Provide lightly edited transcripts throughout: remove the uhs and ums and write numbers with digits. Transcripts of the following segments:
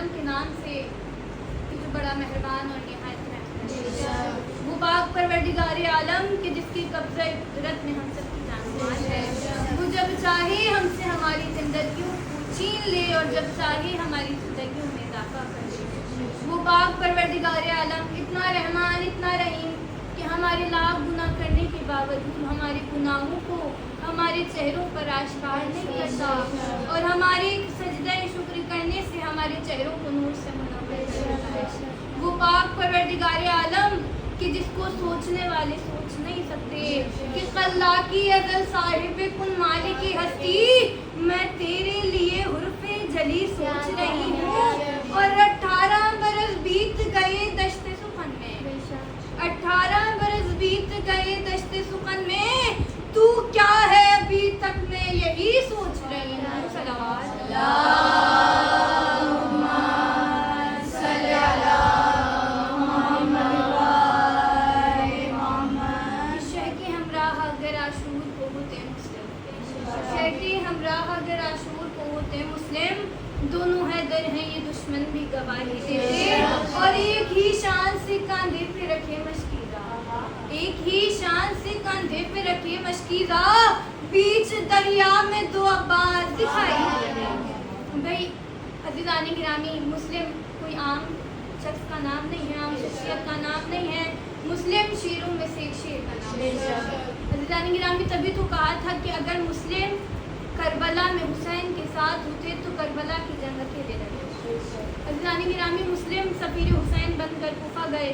رحمان کے نام سے کہ جو بڑا مہربان اور نہایت رحیم، وہ پاک پروردگار عالم کہ جس کی قبضہ قدرت میں ہم سب کی جان ہے، وہ جب چاہے ہم سے ہماری زندگیوں کو چھین لے اور جب چاہے ہماری زندگیوں میں اضافہ کر لے۔ وہ پاک پروردگار عالم اتنا رحمان اتنا رحیم کہ ہمارے لاکھ گناہ کرنے کے باوجود ہمارے گناہوں کو ہمارے چہروں پر آشکار نہیں کرتا اور ہمارے سجدہ شکر کرنے سے ہمارے چہروں کو نور سے منور کرتا ہے۔ وہ پاک پروردگار عالم کہ جس کو سوچنے والے سوچ نہیں سکتے کہ خلاقی ازل صاحب کن مالک ہستی، میں تیرے لیے حرف جلی سوچ رہی ہوں اور 18 برس بیت گئے دشت سخن میں، 18 برس بیت گئے دشت سخن میں، تو کیا ہے ابھی تک میں یہی سوچ رہی ہوں۔ صلوات اللہم صلی علی محمد وآل محمد۔ شہ کے ہمراہ اگر عاشور کو ہوتے مسلم، شہ کے ہمراہ اگر عاشور کو ہوتے مسلم، دونوں حیدر ہیں یہ دشمن بھی گواہی دیتے اور ایک ہی شان سے کاندھے پہ رکھے مشکیزہ، ایک ہی شان سے کاندھے پہ رکھے مشکیزہ، بیچ دریا میں دو عباس دکھائی دیتے۔ بھائی عزیزان گرامی، مسلم کوئی عام شخص کا نام نہیں ہے، عام شخصیت کا نام نہیں ہے، مسلم شیروں میں سے ایک شیر کا نام ہے۔ عزیزان گرامی، تبھی تو کہا تھا کہ اگر مسلم کربلا میں حسین کے ساتھ ہوتے تو کربلا کی جنگ اکیلے لڑتے۔ عزیزان گرامی، مسلم سفیر حسین بن کر کوفہ گئے،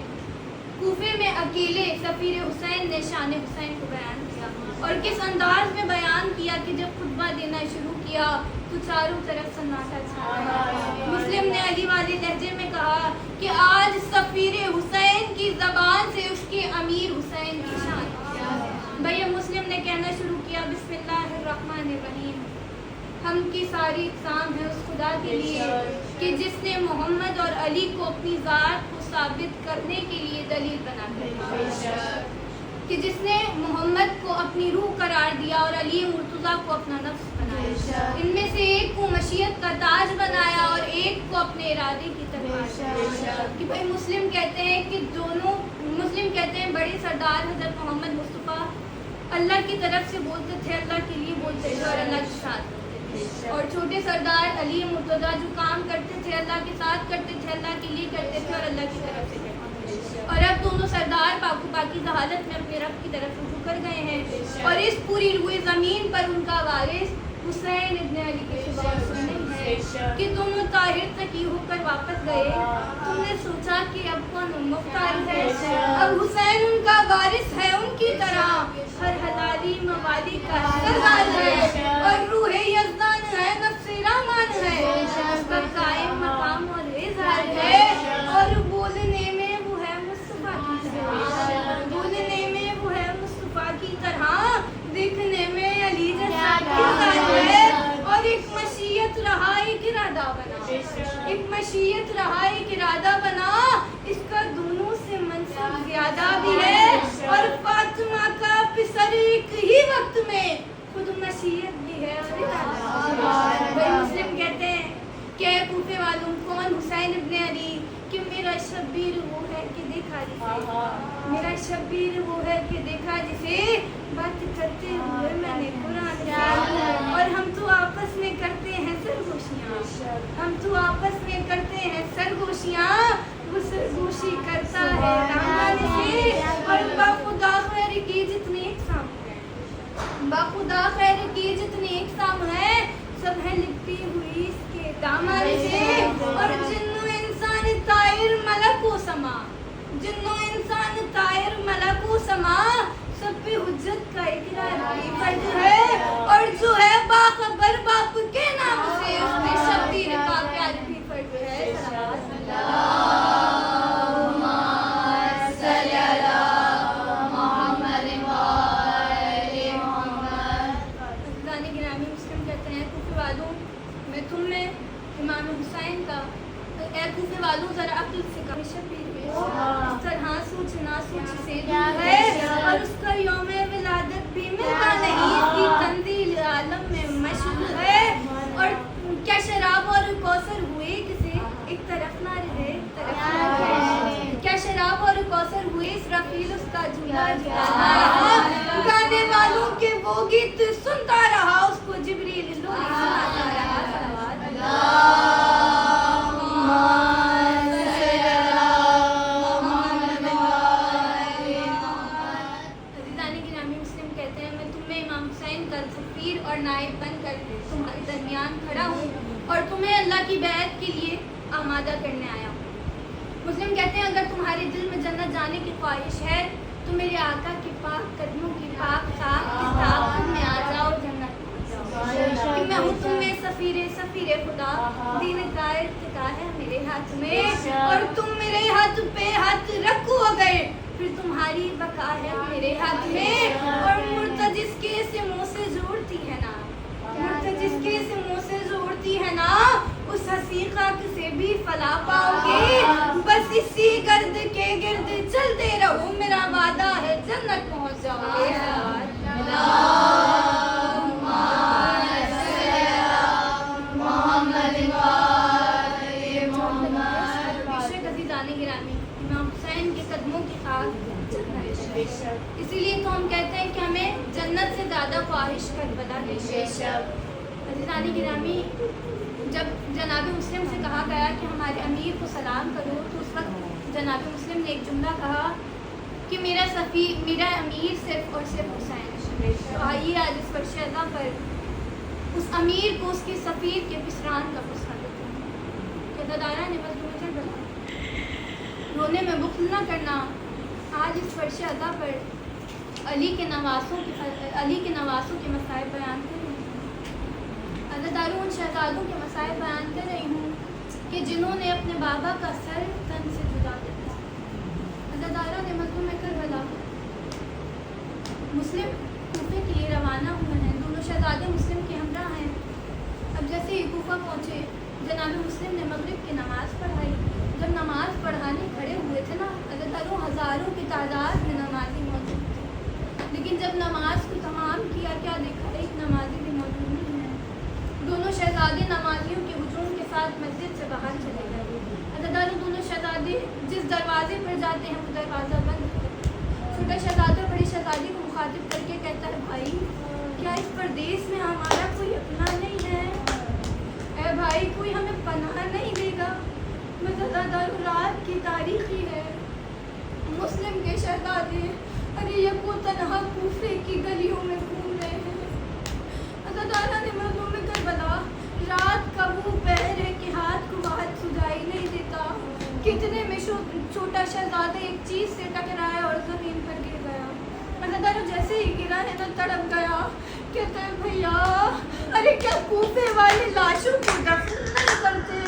کوفے میں اکیلے سفیر حسین نے شان حسین کو بیان کیا اور کس انداز میں بیان کیا کہ جب خطبہ دینا شروع کیا تو چاروں طرف سناٹا چھا گیا۔ مسلم نے علی والے لہجے میں کہا کہ آج سفیر حسین کی زبان سے اس کے امیر حسین کی شان کیا ہے۔ بھئی مسلم نے کہنا شروع کیا بسم اللہ الرحمن الرحیم، ہم کی ساری اقسام ہے اس خدا کے لیے کہ جس نے محمد اور علی کو اپنی ذات کو ثابت کرنے کے لیے دلیل بنا کر، کہ جس نے محمد کو اپنی روح قرار دیا اور علی مرتضیٰ کو اپنا نفس بنایا، ان میں سے ایک کو مشیت کا تاج بنایا اور ایک کو اپنے ارادے کی تلوار۔ کہ بھائی مسلم کہتے ہیں کہ دونوں، مسلم کہتے ہیں بڑے سردار حضرت محمد مصطفیٰ اللہ کی طرف سے بولتے تھے، اللہ کے لیے بولتے تھے اور اللہ کے ساتھ بولتے تھے، اور چھوٹے سردار علی مرتضیٰ جو کام کرتے تھے اللہ کے ساتھ کرتے تھے، اللہ کے لیے کرتے تھے اور اللہ کی طرف سے کرتے تھے۔ اور اب دونوں سردار پاک و پاکیزہ حالت میں اپنے رب کی طرف رجوع کر گئے ہیں اور اس پوری روئے زمین پر ان کا وارث حسین ابن علی کے سوا نہیں ہے کہ دونوں طاہر تقی ہو کر واپس گئے۔ تم نے سوچا کہ اب کون مختار ہے، اب حسین ان کا وارث ہے، ان کی طرح ہر حلالی موالی کا سردار ہے اور روح یزدان ہے، نفس رحمان ہے، اس کا قائم مقام اور اظہار ہے اور بولنے میں وہ ہے مصطفیٰ کی طرح، بولنے میں وہ ہے مصطفیٰ کی طرح، دیکھنے میں علی جیسا کردار ہے اور ایک مشیت رہا ایک ارادہ بنا، ایک مشیت رہا ایک ارادہ بنا، اس کا دونوں سے منصب زیادہ بھی ہے اور فاطمہ کا پسر ایک ہی وقت میں خود مشیت بھی ہے اور ارادہ بھی ہے۔ مسلم کہتے ہیں کہ اے کوفے والوں، کون حسین ابن علی؟ کہ میرا شبیر وہ ہے کہ دیکھا جسے، میرا شبیر وہ ہے کہ دیکھا جسے، بات کرتے ہوئے میں نے قرآن سے، اور ہم تو آپس میں کرتے ہیں سرگوشیاں، ہم تو آپس میں کرتے ہیں سرگوشیاں، وہ سرگوشی کرتا ہے دامن سے اور باخدا خیر کی جتنی اقسام ہیں، باخدا خیر کی جتنی اقسام ہیں سب ہے لپٹی ہوئی اس کے دامن سے، اور جن و انسان طائر ملک و سما، جن و انسان طائر ملک و سما، سب پہ حجت کا اقرار بھی فرض ہے اور جو ہے باخبر باپ کے نام سے اس پہ شبیر کا پیار بھی فرض ہے۔ اللہم صلی علی محمد وآل محمد۔ عزیزان گرامی، مسلم کہتے ہیں کوفے والوں، میں تم میں امام حسین کا، اے کوفے والوں ذرا عقل سے کم شبیر ہے، اس طرح سوچنا سوچ سے دور ہے اور اس کا یوم ولادت بھی ملتا نہیں، اس کی تنزیل عالم میں مشہور ہے، اور کیا شراب اور کوثر ہوئے کسے ایک جبریل اس کا جھولا جھولا گانے والوں کے وہ گیت سنتا رہا اس کو جبریل لوری سناتا رہا عزیزان گرامی مسلم کہتے ہیں میں تمہیں امام حسین کا سفیر اور نائب بن کر تمہارے درمیان کھڑا ہوں اور تمہیں اللہ کی بیعت کے لیے آمادہ کرنے آیا ہوں. مسلم کہتے ہیں اگر تمہارے دل میں جنت جانے کی خواہش ہے تو میرے آقا کے پاک قدموں کی پاک ساتھ اس تعاون میں آ جاؤ اور جنت پہنچ جاؤ کہ میں ہوں تم میں سفیر خدا دین کا ارتقا ہے میرے ہاتھ میں اور تم میرے ہاتھ پہ ہاتھ رکھو اگر پھر تمہاری بقا ہے میرے ہاتھ میں. اور مرتد جس کے سے منہ سے جوڑتی ہے نا مرتد جس کے سے منہ سے جوڑتی ہے نا اس ہنسی خاک سے بھی فلاح پاؤ گے. بس اسی گرد کے گرد چلتے رہو میرا وعدہ ہے جنت پہنچ جاؤ گے. امام حسین کے قدموں کی خاک اسی لیے تو ہم کہتے ہیں کہ ہمیں جنت سے زیادہ خواہش کربلا ہے. عزیزان گرامی جب جناب مسلم سے کہا گیا کہ ہمارے امیر کو سلام کرو تو اس وقت جناب مسلم نے ایک جملہ کہا کہ میرا امیر صرف اور صرف حسین. تو آئیے آج اس فرش اعظم پر اس امیر کو اس کے سفیر کے پسران کا غصہ دیتے ہیں کہ ددارا نے بس تمہیں چڑھ بلا رونے میں بخل نہ کرنا. آج اس فرش اعظم پر علی کے نواسوں کے مسائل بیان کر رہی ہوں. عزاداروں ان شہزادوں کے مسائل بیان کر رہی ہوں کہ جنہوں نے اپنے بابا کا سر تن سے جدا کر دیا. عزاداروں نے مظلوم کربلا مسلم کوفے کے لیے روانہ ہوئے ہیں. دونوں شہزادے مسلم کے ہمراہ ہیں. اب جیسے ہی کوفہ پہنچے جناب مسلم نے مغرب کی نماز پڑھائی. جب نماز پڑھانے کھڑے ہوئے تھے نا عزاداروں ہزاروں کی تعداد میں نمازی موجود تھے لیکن جب نماز کو تمام کیا کیا دیکھا ایک نمازی بھی موجود نہیں ہے. دونوں شہزادے نمازیوں کے ہجوم کے ساتھ مسجد سے باہر چلے گئے. عزاداروں دونوں شہزادے جس دروازے پر جاتے ہیں وہ دروازہ بند ہے. چھوٹا شہزادہ بڑی شہزادی کو مخاطب کر کے کہتا ہے بھائی کیا اس پردیس میں ہمارا کوئی اپنا نہیں ہے؟ اے بھائی کوئی ہمیں پناہ نہیں دے گا؟ عزاداروں رات کی تاریخی ہے. مسلم کے شہزادے ارے یکو تنہا کوفے کی گلیوں میں گھوم رہے ہیں. عزادارہ نے مظلوم کربلا رات کا وہ پہر ہے کہ ہاتھ کو ہاتھ سجائی نہیں دیتا. کتنے میں چھوٹا شہزادہ ایک چیز سے ٹکرایا اور زمین پر گر گیا. عزادارہ جیسے ہی گرا ہے تو تڑپ گیا. کہتا ہے بھیا ارے کیا کوفے والے لاشوں کو دفن نہیں کرتے؟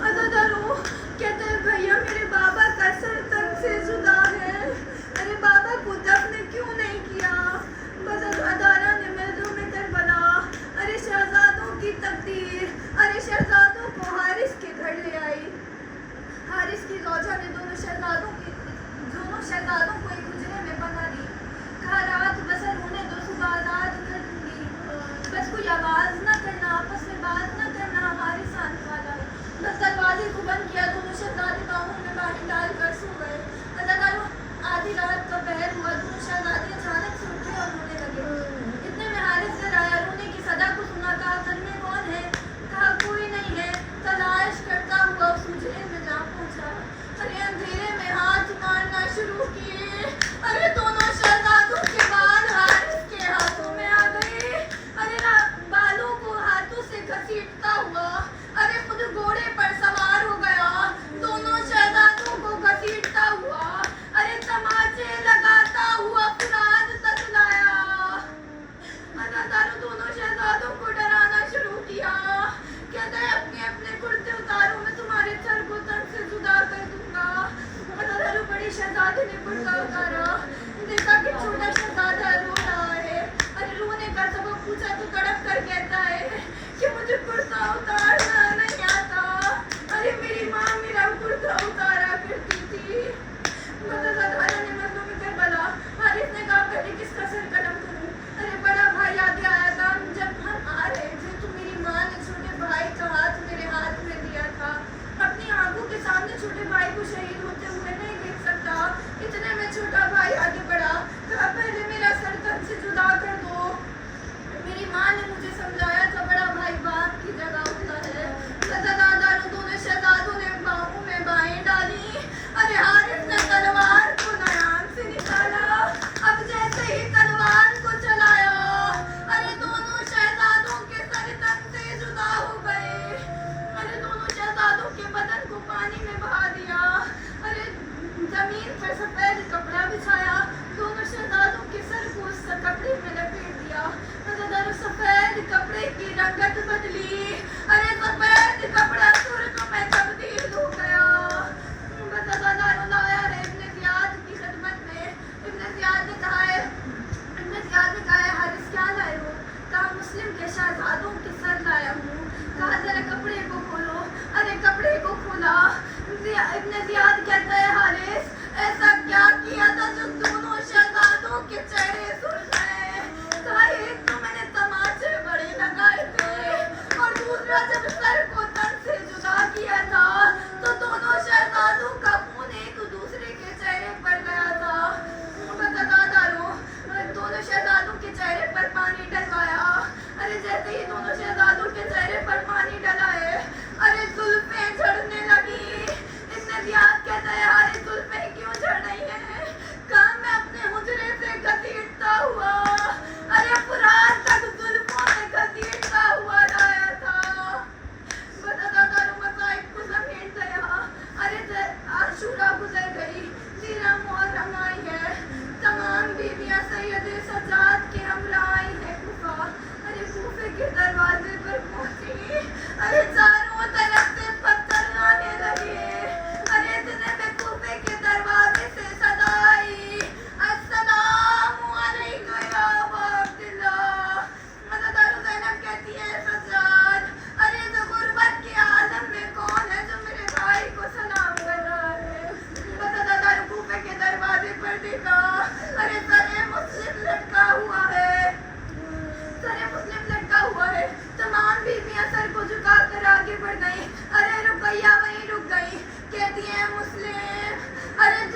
عزاداروں کہتا ہے بھیا میرے بابا کا سر تن سے جدا ہے. ارے بابا کو دفن کیوں نہیں کیا؟ بس عزادارہ نے مظلوم کربلا ارے شہزادوں کی تقدیر ارے شہزادوں کو حارث کے گھر لے آئی. حارث کی زوجہ نے دونوں شہزادوں کو ایک حجرے میں بنا دی. کہا رات بسر ہونے دو صبح آزاد کر دوں گی. بس کوئی آواز نہ کرنا آپس میں بات نہ کرنا حارث آنے والا ہے. بس دروازے کو بند کیا. دونوں شہزادے باہوں میں باہر ڈال کر سو گئے. عزاداروں آدھی رات کا پہر ہوا. دونوں شہزادے اچانک سے اٹھے اور رونے لگے. اتنے میں حارث گھر آیا. رونے کی صدا کو سنا. کہا گھر میں کون ہے؟ کہا کوئی نہیں ہے. تلاش کرتا ہوا اس حجرے میں جا پہنچا. ارے اندھیرے میں ہاتھ مارنا شروع کیے. ارے دونوں شہزادوں کے بال حارث کے ہاتھوں میں آ گئے. ارے بالوں کو ہاتھوں سے گھسیٹتا ہوا ارے خود گھوڑے پر سوار ہو گیا. دونوں شہزادوں کو گھسیٹتا ہوا ارے تماچے لگاتا ہوا فرات تک لایا. عزاداروں دونوں شہزادوں کو ڈرانا شروع کیا. کہتا ہے اپنے اپنے کرتے اتارو میں تمہارے سر کو تن سے جدا کر دوں گا. عزاداروں بڑے شہزادے نے کرتا اتارا. دیکھا کہ چھوٹا شہزادہ رو رہا ہے. ارے رونے کا سبب پوچھا تو تڑپ کر کہتا ہے کہ مجھے کرتا اتارنا نہیں آتا. ارے میری ماں میرا کرتا اتارا کرتی تھی. عزادارہ نے مظلوم کربلا حارث نے کہا پہلے کس کا سر قلم کروں؟ ارے بڑا بھائی آگے آیا تھا. جب ہم آ رہے تھے تو میری ماں نے چھوٹے بھائی کا ہاتھ میرے ہاتھ میں دیا تھا. اپنی آنکھوں کے سامنے چھوٹے بھائی کو شہید ہوتے ہوئے نہیں دیکھ سکتا. اتنے میں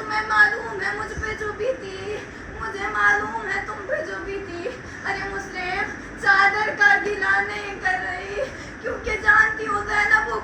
تمہیں معلوم ہے مجھ پہ جو بھی تھی، مجھے معلوم ہے تم پہ جو بھی تھی. ارے مسلم چادر کا گلا نہیں کر رہی، کیونکہ جانتی ہو زینب وہ